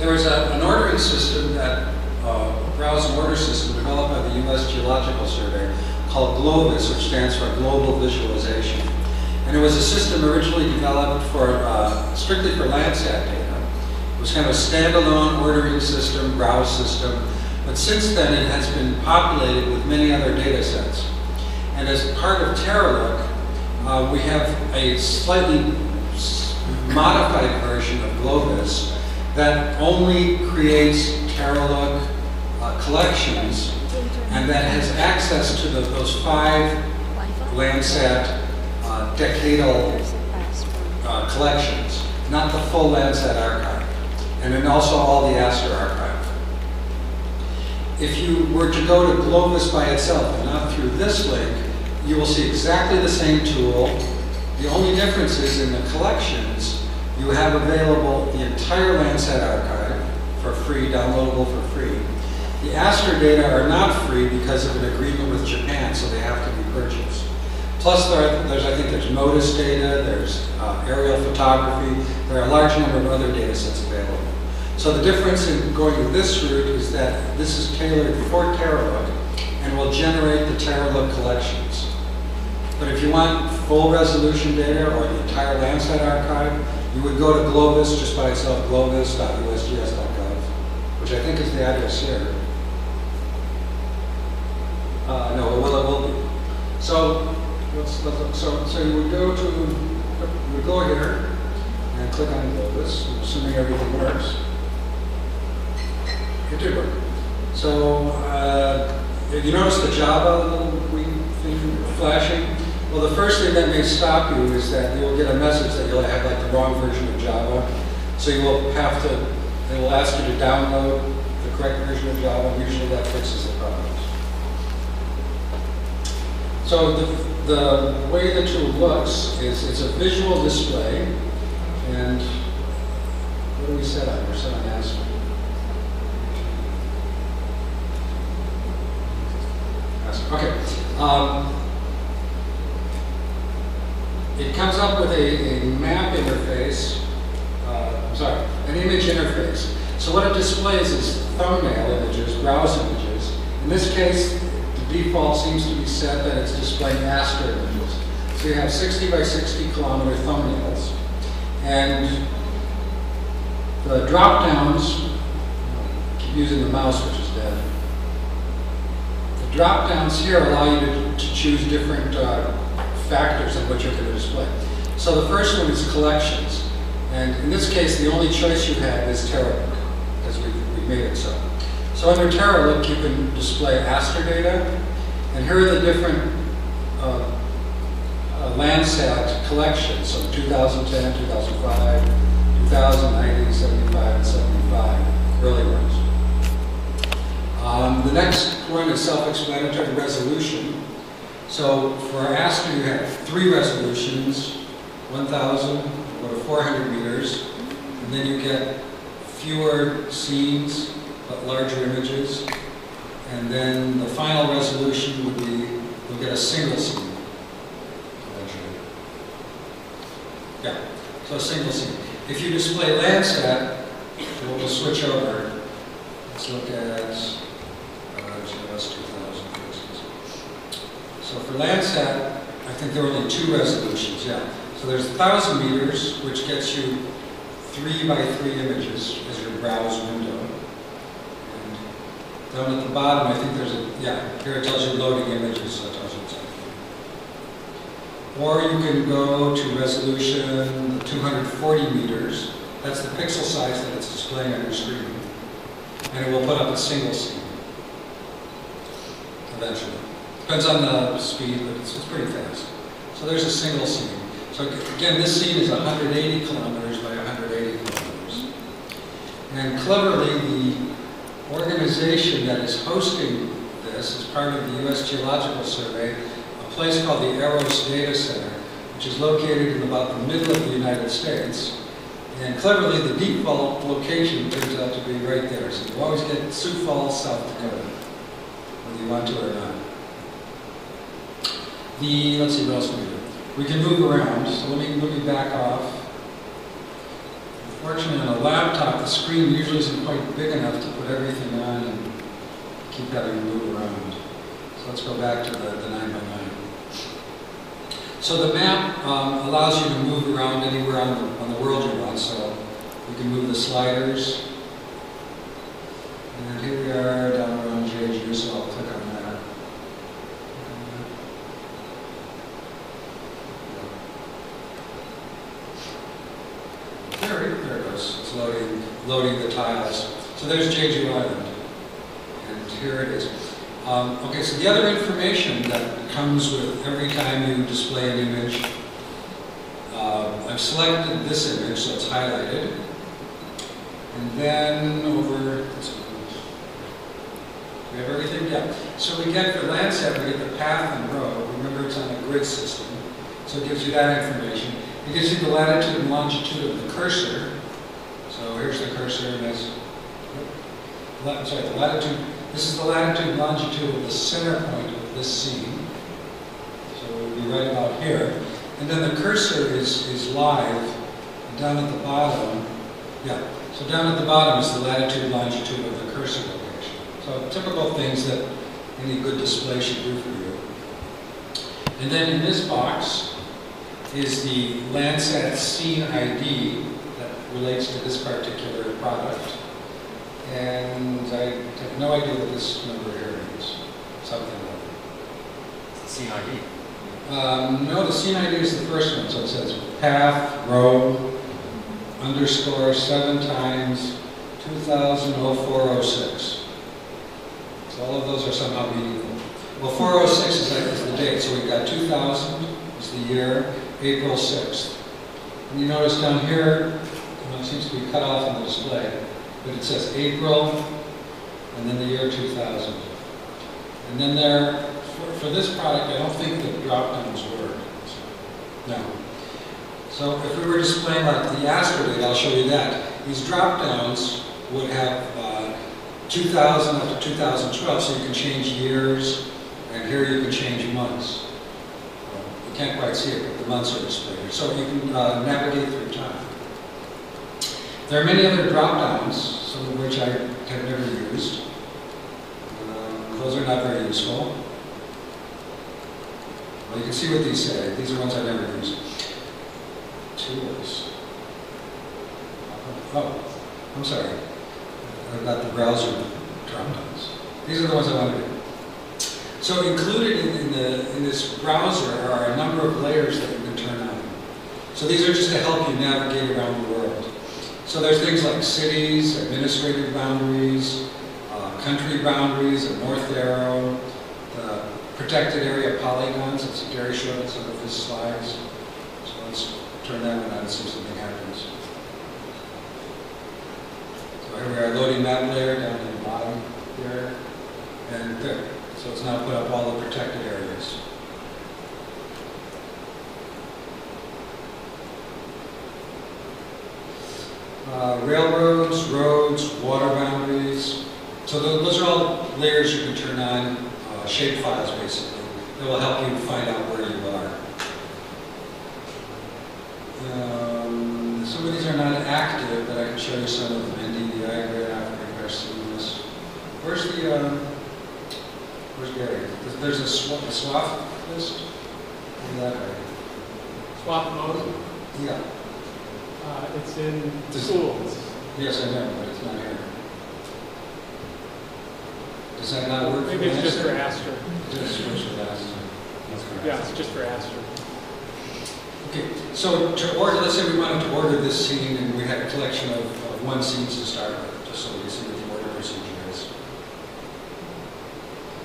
There was an ordering system, browse and order system developed by the U.S. Geological Survey called GLOVIS, which stands for Global Visualization. And it was a system originally developed for strictly for Landsat data. It was kind of a standalone ordering system, browse system, but since then it has been populated with many other data sets. And as part of TerraLook, we have a slightly modified version of GLOVIS that only creates TerraLook collections and that has access to those 5 Landsat decadal collections, not the full Landsat archive, and then also all the Aster archive. If you were to go to GLOVIS by itself and not through this link, you will see exactly the same tool. The only difference is in the collections, you have available the entire Landsat archive for free, downloadable for free. The Aster data are not free because of an agreement with Japan, so they have to be purchased. Plus, I think there's MODIS data, there's aerial photography, there are a large number of other data sets available. So the difference in going with this route is that this is tailored for TerraLook and will generate the TerraLook collections. But if you want full resolution data or the entire Landsat archive, you would go to GLOVIS just by itself, glovis.usgs.gov, which I think is the address here. No, it will be. So you would go here and click on GLOVIS, assuming everything works. It did work. So if you notice the Java little green thing flashing, well, the first thing that may stop you is that you'll get a message that you'll have like the wrong version of Java. So you will have to, it will ask you to download the correct version of Java, and usually that fixes the problems. So the way the tool looks is it's a visual display, and what do we set on? We're set on Aster. Okay. It comes up with a map interface, an image interface. So what it displays is thumbnail images, browse images. In this case, the default seems to be set that it's displaying Aster images. So you have 60 by 60 kilometer thumbnails. And the drop downs, I keep using the mouse, which is dead. The drop downs here allow you to choose different factors of what you're going to display. So the first one is collections. And in this case, the only choice you have is TerraLook, because we made it so. So under TerraLook, you can display Aster data. And here are the different Landsat collections. So 2010, 2005, 2090, 75, and 75, early ones. The next one is self-explanatory resolution. So for Aster, you have 3 resolutions, 1,000 or 400 meters, and then you get fewer scenes but larger images. And then the final resolution would be, you'll get a single scene. Yeah, so a single scene. If you display Landsat, we'll switch over. Let's look at GLS 2000, for instance. So for Landsat, I think there are only 2 resolutions, yeah. So there's 1,000 meters, which gets you 3 by 3 images as your browse window. And down at the bottom, I think there's here it tells you loading images, so it tells you exactly. Or you can go to resolution 240 meters. That's the pixel size that it's displaying on your screen. And it will put up a single scene eventually. Depends on the speed, but it's pretty fast. So there's a single scene. So again, this scene is 180 kilometers by 180 kilometers. And cleverly, the organization that is hosting this is part of the U.S. Geological Survey, a place called the Eros Data Center, which is located in about the middle of the United States. And cleverly, the default location turns out to be right there. So you always get Sioux Falls, South Dakota, whether you want to or not. Let's see what else we do. We can move around, so let me back off. Fortunately, on a laptop, the screen usually isn't quite big enough to put everything on and keep having to move around. So let's go back to the 9x9. So the map allows you to move around anywhere on the world you want. So you can move the sliders. And here we are down around Jeju, so I'll click on that. There it goes. It's loading the tiles. So there's Jeju Island. And here it is. Okay, so the other information that comes with every time you display an image, I've selected this image, so it's highlighted. And then over, we have everything, yeah. So we get for Landsat, we get the path and road. Remember, it's on a grid system. So it gives you that information. It gives you the latitude and longitude of the cursor. So here's the cursor, and that's, sorry, the latitude. This is the latitude and longitude of the center point of this scene. So it would be right about here. And then the cursor is live. And down at the bottom, yeah. So down at the bottom is the latitude and longitude of the cursor location. So typical things that any good display should do for you. And then in this box is the Landsat scene ID that relates to this particular product. And I have no idea what this number here is. Something like that. It's the scene ID. No, the scene ID is the first one. So it says path, row, underscore 7 times 200406. So all of those are somehow meaningful. Well, 406 is the date. So we've got 2000 is the year, April 6th. And you notice down here, it seems to be cut off on the display. But it says April, and then the year 2000. And then there, for this product, I don't think the drop-downs work. No. So if we were displaying like the Astrodate, I'll show you that. These drop-downs would have 2000 up to 2012, so you can change years, and here you can change months. You can't quite see it, but the months are displayed here. So you can navigate through time. There are many other drop-downs, some of which I have never used. Those are not very useful. Well, you can see what these say. These are ones I've never used. Tools. Oh, I'm sorry. I've got the browser drop-downs. These are the ones I want to do. So included in this browser are a number of layers that you can turn on. So these are just to help you navigate around the world. So there's things like cities, administrative boundaries, country boundaries, a north arrow, the protected area polygons that Gary showed in some of his slides. So let's turn that one on and see if something happens. So here we are, loading map layer down in the bottom here, and there. So it's now put up all the protected areas. Railroads, roads, water boundaries. So those are all layers you can turn on, shape files basically, that will help you find out where you are. Some of these are not active, but I can show you some of them. NDVI, I've seen this. Where's Gary? There's a swath list? Where's that area? Swath mode? Yeah. It's in tools. Yes, I know, but it's not here. Does that not work? Maybe it's just for Astra. Just for Astra. Yeah, it's just for Astra. Okay, so to order, let's say we wanted to order this scene and we had a collection of one scenes to start with, just so we can see what the order procedure is.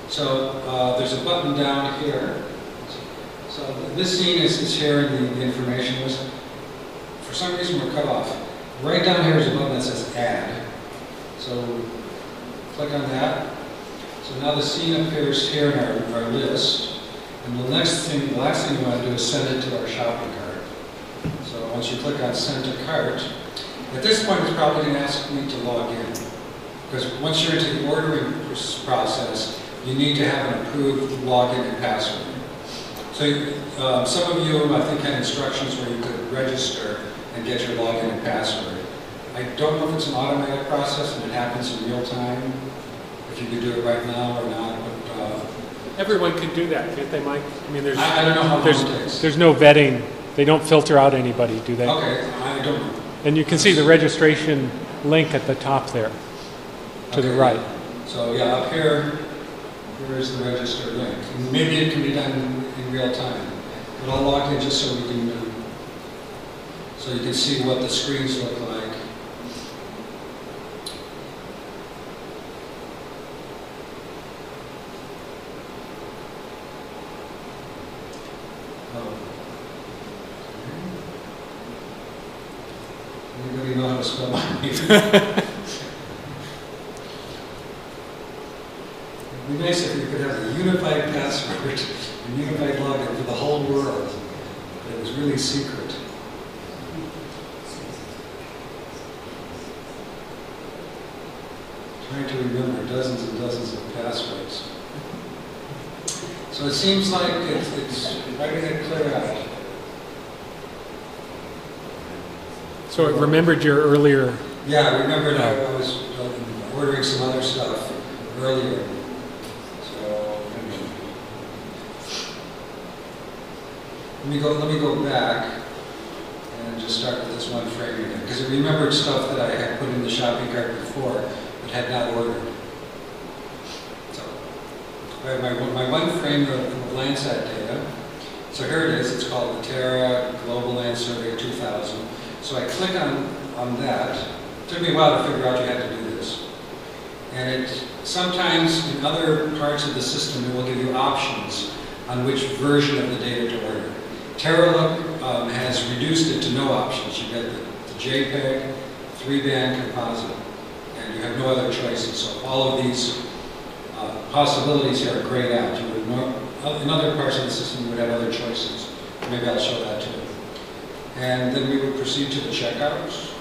So there's a button down here. So this scene is here in the information list. For some reason we're cut off. Right down here is a button that says Add. So click on that. So now the scene appears here in our list. And the last thing we want to do is send it to our shopping cart. So once you click on Send to Cart, at this point it's probably going to ask me to log in. Because once you're into the ordering process, you need to have an approved login and password. So some of you, I think, had instructions where you could register and get your login and password. I don't know if it's an automatic process and it happens in real time, if you could do it right now or not, but Everyone can do that, can't they, Mike? I mean, I don't know how long it takes. there's no vetting. They don't filter out anybody, do they? Okay, I don't know. And you can see the registration link at the top there, to the Okay. right. So yeah, up here, here is the register link. Maybe it can be done in real time, but I'll log in just so we can, so you can see what the screens look like. Anybody know how to spell my name? It'd be nice if you could have a unified password and unified login for the whole world, but it was really secret. Trying to remember dozens and dozens of passwords. So it seems like it's right in it clear out. So it remembered your earlier. Yeah, I remembered I was ordering some other stuff earlier. So let me go back and just start with this one frame again, because it remembered stuff that I had put in the shopping cart before but had not ordered. So I have my one frame of Landsat data. So here it is. It's called the Terra Global Land Survey 2000. So I click on that. It took me a while to figure out you had to do this. And it sometimes in other parts of the system it will give you options on which version of the data to order. TerraLook has reduced it to no options. You get the JPEG, 3-band composite, and you have no other choices. So all of these possibilities here are grayed out. You would in other parts of the system you would have other choices. Maybe I'll show that too. And then we would proceed to the checkouts.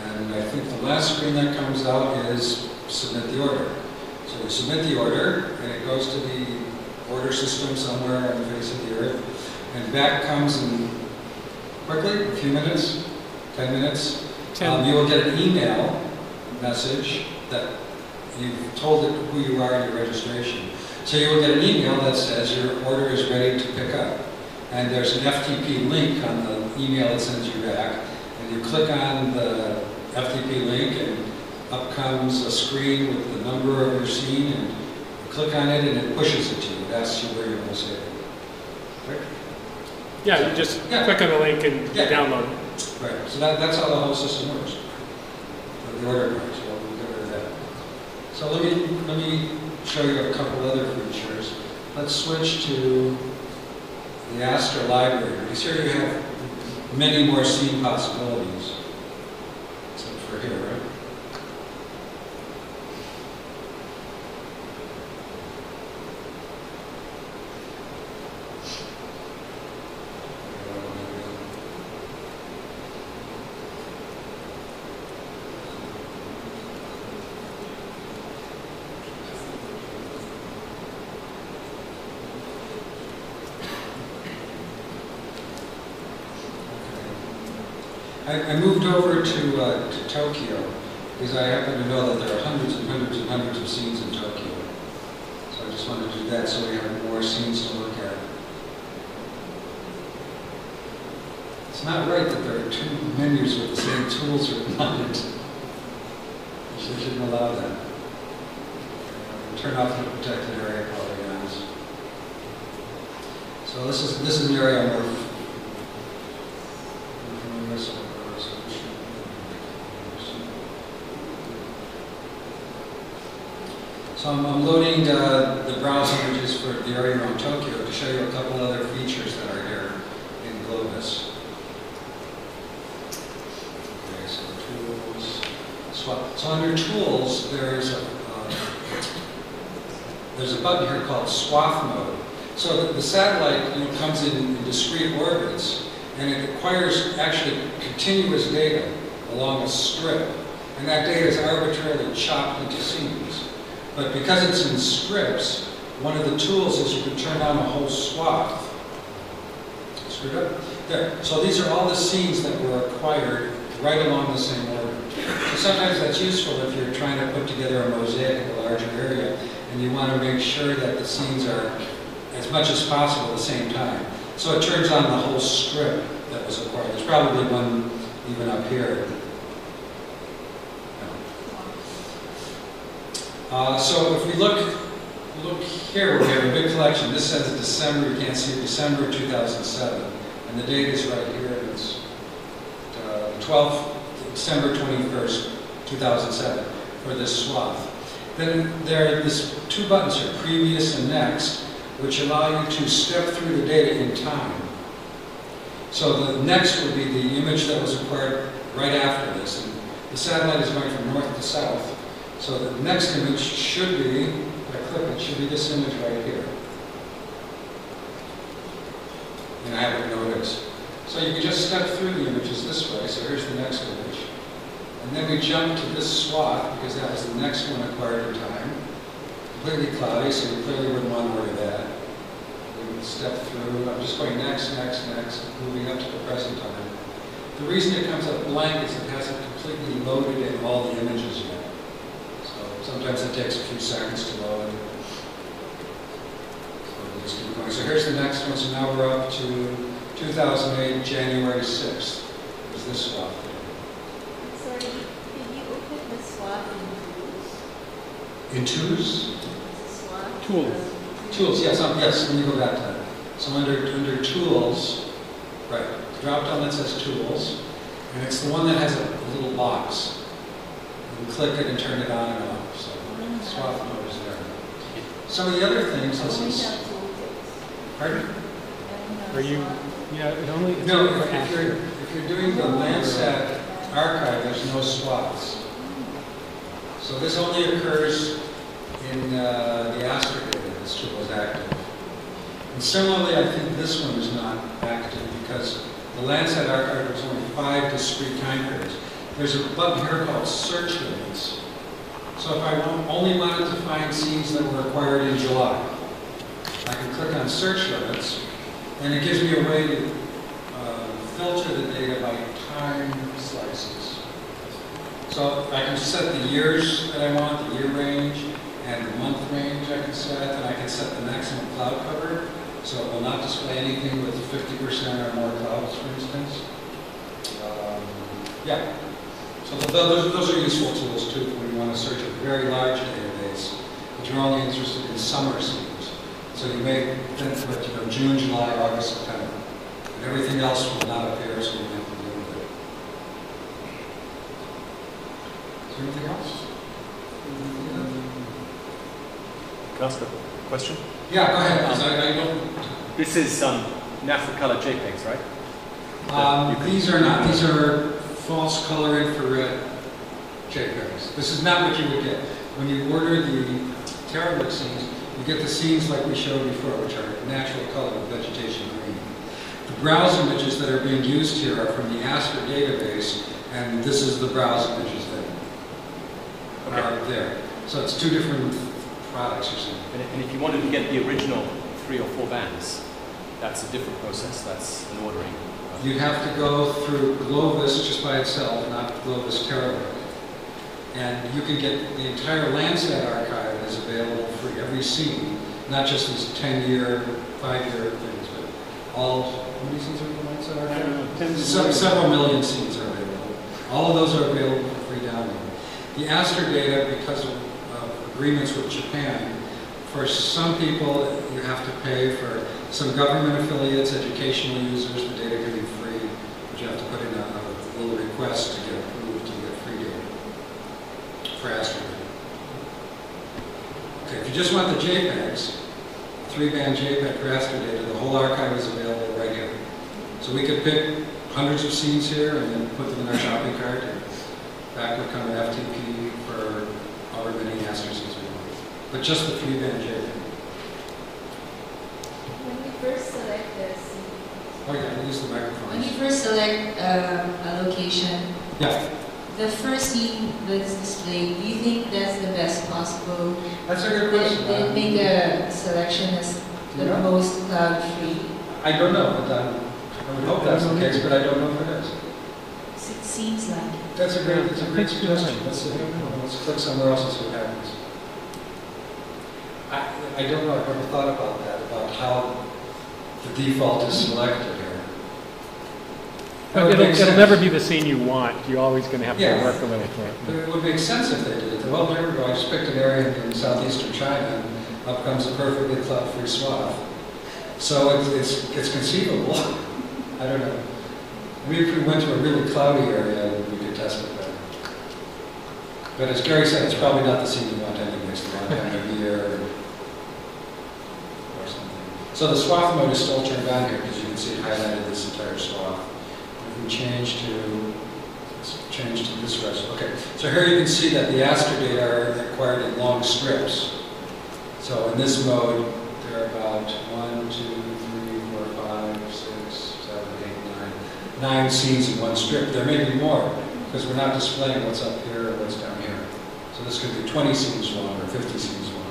And I think the last screen that comes out is submit the order. So we submit the order, and it goes to the order system somewhere on the face of the earth. And back comes in quickly, a few minutes, 10 minutes. 10. You will get an email message that you've told it who you are in your registration. So you will get an email that says your order is ready to pick up. And there's an FTP link on the email it sends you back. And you click on the FTP link and up comes a screen with the number of your scene, and you click on it and it pushes it to you. It asks you where you want to save it. Right? Yeah, you just click on the link and you download it. Right. So that's how the whole system works. The order part, so we'll get rid of that. So let me show you a couple other features. Let's switch to the Astra library. Because here you have many more scene possibilities. Except for here, right? I moved over to Tokyo because I happen to know that there are hundreds and hundreds and hundreds of scenes in Tokyo. So I just wanted to do that so we have more scenes to look at. It's not right that there are two menus with the same tools written on it. You shouldn't allow that. Turn off the protected area polygons. So this is an area where so I'm loading the browse images for the area around Tokyo to show you a couple other features that are here in Globus. Okay, so tools. So under tools, there's a button here called swath mode. So the satellite comes in discrete orbits, and it acquires actually continuous data along a strip, and that data is arbitrarily chopped into scenes. But because it's in strips, one of the tools is you can turn on a whole swath. Screwed up. There. So these are all the scenes that were acquired right along the same order. So sometimes that's useful if you're trying to put together a mosaic of a larger area and you want to make sure that the scenes are as much as possible at the same time. So it turns on the whole strip that was acquired. There's probably one even up here. So if we look here, we have a big collection. This says December, you can't see it, December 2007. And the date is right here. It's 12th, December 21st, 2007 for this swath. Then there are these two buttons here, previous and next, which allow you to step through the data in time. So the next would be the image that was acquired right after this. And the satellite is going from north to south. So the next image should be, if I click it, should be this image right here. And I have it noticed. So you can just step through the images this way. So here's the next image. And then we jump to this swath, because that was the next one acquired in time. Completely cloudy, so you clearly wouldn't want to order that. We would step through. I'm just going next, next, next, moving up to the present time. The reason it comes up blank is it hasn't completely loaded in all the images yet. So sometimes it takes a few seconds to load. So we'll just keep going. So here's the next one. So now we're up to 2008, January 6th. Is this swath there? Sorry, did you open the swath In twos? Tools. Tools, yes, yes, let me go back to that. So under tools, right, drop down that says tools, and it's the one that has a little box. You can click it and turn it on and off. So swath mode is there. Some of the other things, this is. Pardon? Are you? Yeah, it only. It's No, only for if you're doing the Landsat archive, there's no swaths. So this only occurs in the Aster data. This tool is active. And similarly, I think this one is not active because the Landsat archive has only 5 discrete time periods. There's a button here called Search Limits. So if I only wanted to find scenes that were acquired in July, I can click on Search Limits, and it gives me a way to filter the data by time slices. So I can set the years that I want, the year range, and the month range I can set, and I can set the maximum cloud cover, so it will not display anything with 50% or more clouds, for instance. Yeah. So those are useful tools too when you want to search a very large database, but you're only interested in summer scenes. So you may think that June, July, August, September, and everything else will not appear, so you have to deal with it. Is there anything else? Can I ask a question? Yeah, go ahead. 'Cause I don't. This is NASA color JPEGs, right? These are not. These are false color infrared JPEGs. This is not what you would get when you order the Terralytic scenes. You get the scenes like we showed before, which are natural color with vegetation green. The browse images that are being used here are from the Aster database, and this is the browse images that are there. So it's two different products you're seeing. And if you wanted to get the original 3 or 4 bands, that's a different process. That's an ordering. You have to go through Glovis just by itself, not Glovis Terralytic. And you can get the entire Landsat archive is available for every scene, not just these 10-year, 5-year things, but all, how many scenes are in the Landsat archive? Several million scenes are available. All of those are available for free download. The Aster data, because of agreements with Japan, for some people you have to pay. For some government affiliates, educational users, the data can be free, but you have to put in a little request to get approved to get free data for Aster data. Okay, if you just want the JPEGs, 3-band JPEG for Aster data, the whole archive is available right here. So we could pick hundreds of scenes here and then put them in our shopping cart, and back would come an FTP for however many Aster scenes we want. But just the 3-band JPEG. When you first select the scene, Oh yeah, we'll use the microphone. When you first select a location, Yeah, the first scene that's displayed, do you think that's the best possible? that's a good question. Did it make a selection as the Yeah. most cloud-free? I don't know, but would hope that's the case, but I don't know if it is. It seems like it. That's a great Thanks for your suggestion. time. Let's click somewhere else and see what happens. I don't know, I've never thought about that, about how the default is selected here. That would It'll, make it'll sense. never be the scene you want. You're always going to have to Yeah. work a little for it. But it would make sense if they did it. Well, there we go, I just picked an area in southeastern China, and up comes a perfectly cloud-free swath. So it's conceivable. I don't know. Maybe if we went to a really cloudy area, we could test it better. But as Gary said, it's probably not the scene you want anyway. It's the wrong time of year or something. So the swath mode is still turned on here because you can see it highlighted this entire swath. If we change to this resolution. Okay, so here you can see that the aster data are acquired in long strips. So in this mode, there are about 1, 2, 3, 4, 5, 6, 7, 8, 9 scenes in one strip. There may be more because we're not displaying what's up here or what's down here. So this could be 20 scenes long or 50 scenes long.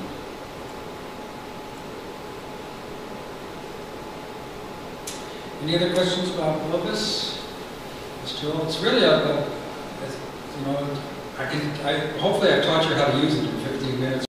Any other questions about Globus? This tool? It's really hopefully I've taught you how to use it in 15 minutes.